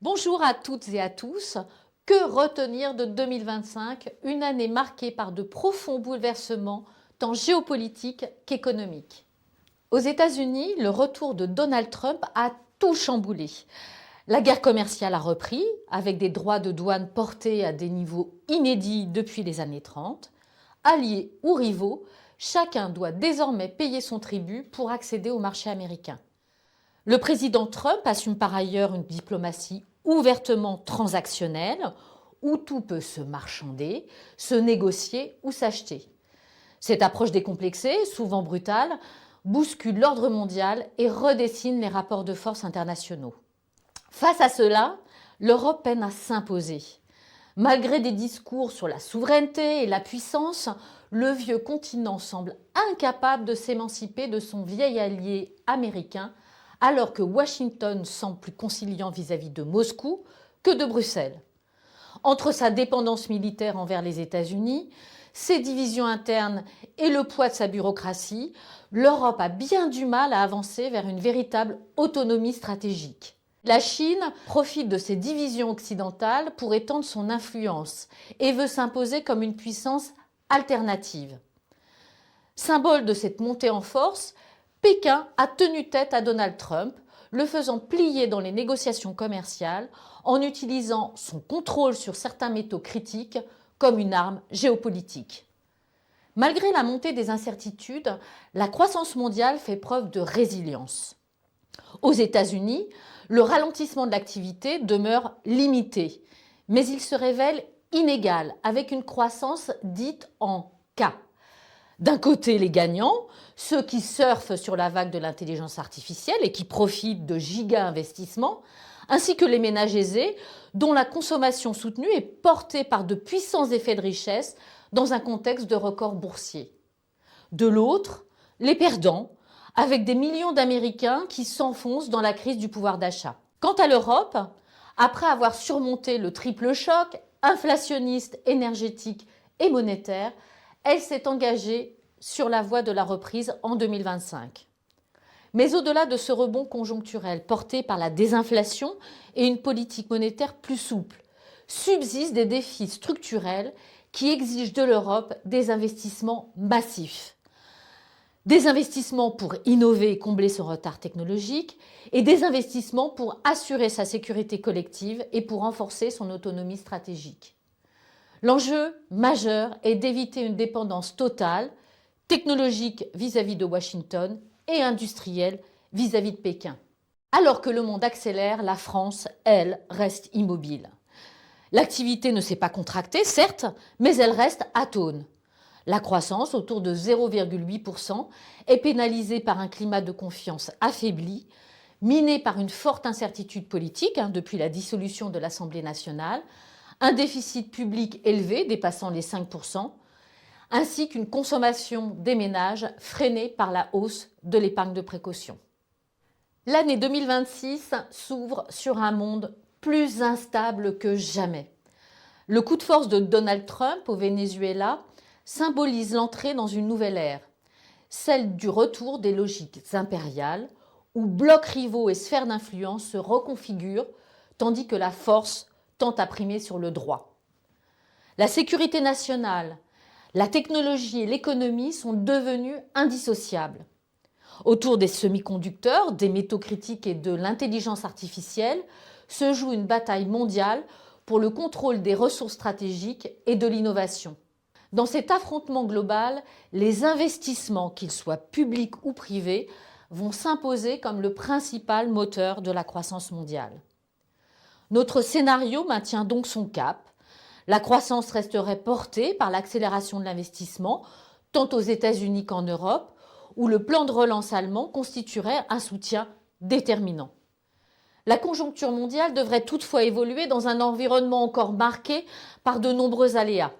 Bonjour à toutes et à tous. Que retenir de 2025, une année marquée par de profonds bouleversements tant géopolitiques qu'économiques? Aux États-Unis, le retour de Donald Trump a tout chamboulé. La guerre commerciale a repris, avec des droits de douane portés à des niveaux inédits depuis les années 30. Alliés ou rivaux, chacun doit désormais payer son tribut pour accéder au marché américain. Le président Trump assume par ailleurs une diplomatie ouvertement transactionnelle, où tout peut se marchander, se négocier ou s'acheter. Cette approche décomplexée, souvent brutale, bouscule l'ordre mondial et redessine les rapports de force internationaux. Face à cela, l'Europe peine à s'imposer. Malgré des discours sur la souveraineté et la puissance, le vieux continent semble incapable de s'émanciper de son vieil allié américain, alors que Washington semble plus conciliant vis-à-vis de Moscou que de Bruxelles. Entre sa dépendance militaire envers les États-Unis, ses divisions internes et le poids de sa bureaucratie, l'Europe a bien du mal à avancer vers une véritable autonomie stratégique. La Chine profite de ces divisions occidentales pour étendre son influence et veut s'imposer comme une puissance alternative. Symbole de cette montée en force, Pékin a tenu tête à Donald Trump, le faisant plier dans les négociations commerciales en utilisant son contrôle sur certains métaux critiques comme une arme géopolitique. Malgré la montée des incertitudes, la croissance mondiale fait preuve de résilience. Aux États-Unis, le ralentissement de l'activité demeure limité, mais il se révèle inégal, avec une croissance dite en K. D'un côté, les gagnants, ceux qui surfent sur la vague de l'intelligence artificielle et qui profitent de giga-investissements, ainsi que les ménages aisés, dont la consommation soutenue est portée par de puissants effets de richesse dans un contexte de record boursier. De l'autre, les perdants, avec des millions d'Américains qui s'enfoncent dans la crise du pouvoir d'achat. Quant à l'Europe, après avoir surmonté le triple choc inflationniste, énergétique et monétaire, elle s'est engagée sur la voie de la reprise en 2025. Mais au-delà de ce rebond conjoncturel porté par la désinflation et une politique monétaire plus souple, subsistent des défis structurels qui exigent de l'Europe des investissements massifs. Des investissements pour innover et combler son retard technologique et des investissements pour assurer sa sécurité collective et pour renforcer son autonomie stratégique. L'enjeu majeur est d'éviter une dépendance totale, technologique vis-à-vis de Washington et industrielle vis-à-vis de Pékin. Alors que le monde accélère, la France, elle, reste immobile. L'activité ne s'est pas contractée, certes, mais elle reste atone. La croissance, autour de 0,8%, est pénalisée par un climat de confiance affaibli, miné par une forte incertitude politique depuis la dissolution de l'Assemblée nationale, un déficit public élevé dépassant les 5%, ainsi qu'une consommation des ménages freinée par la hausse de l'épargne de précaution. L'année 2026 s'ouvre sur un monde plus instable que jamais. Le coup de force de Donald Trump au Venezuela symbolise l'entrée dans une nouvelle ère, celle du retour des logiques impériales, où blocs rivaux et sphères d'influence se reconfigurent, tandis que la force tend à primer sur le droit. La sécurité nationale, la technologie et l'économie sont devenues indissociables. Autour des semi-conducteurs, des métaux critiques et de l'intelligence artificielle se joue une bataille mondiale pour le contrôle des ressources stratégiques et de l'innovation. Dans cet affrontement global, les investissements, qu'ils soient publics ou privés, vont s'imposer comme le principal moteur de la croissance mondiale. Notre scénario maintient donc son cap. La croissance resterait portée par l'accélération de l'investissement, tant aux États-Unis qu'en Europe, où le plan de relance allemand constituerait un soutien déterminant. La conjoncture mondiale devrait toutefois évoluer dans un environnement encore marqué par de nombreux aléas.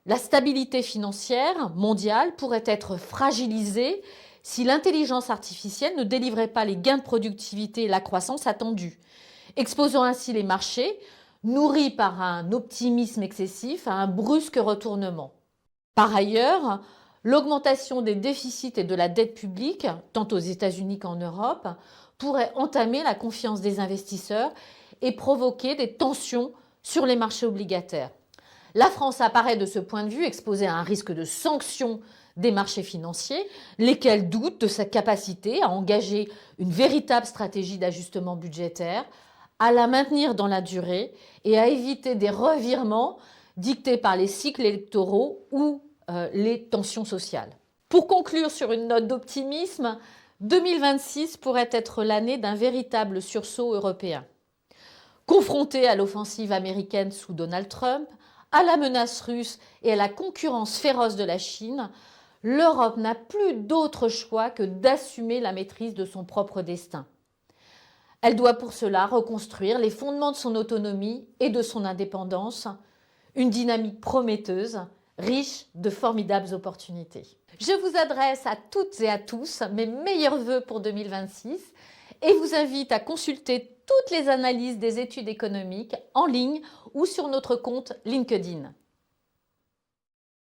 La stabilité financière mondiale pourrait être fragilisée si l'intelligence artificielle ne délivrait pas les gains de productivité et la croissance attendus, exposant ainsi les marchés, nourris par un optimisme excessif, à un brusque retournement. Par ailleurs, l'augmentation des déficits et de la dette publique, tant aux États-Unis qu'en Europe, pourrait entamer la confiance des investisseurs et provoquer des tensions sur les marchés obligataires. La France apparaît de ce point de vue exposée à un risque de sanction des marchés financiers, lesquels doutent de sa capacité à engager une véritable stratégie d'ajustement budgétaire, à la maintenir dans la durée et à éviter des revirements dictés par les cycles électoraux ou les tensions sociales. Pour conclure sur une note d'optimisme, 2026 pourrait être l'année d'un véritable sursaut européen. Confronté à l'offensive américaine sous Donald Trump, à la menace russe et à la concurrence féroce de la Chine, l'Europe n'a plus d'autre choix que d'assumer la maîtrise de son propre destin. Elle doit pour cela reconstruire les fondements de son autonomie et de son indépendance, une dynamique prometteuse, riche de formidables opportunités. Je vous adresse à toutes et à tous mes meilleurs vœux pour 2026 et vous invite à consulter toutes les analyses des études économiques en ligne ou sur notre compte LinkedIn.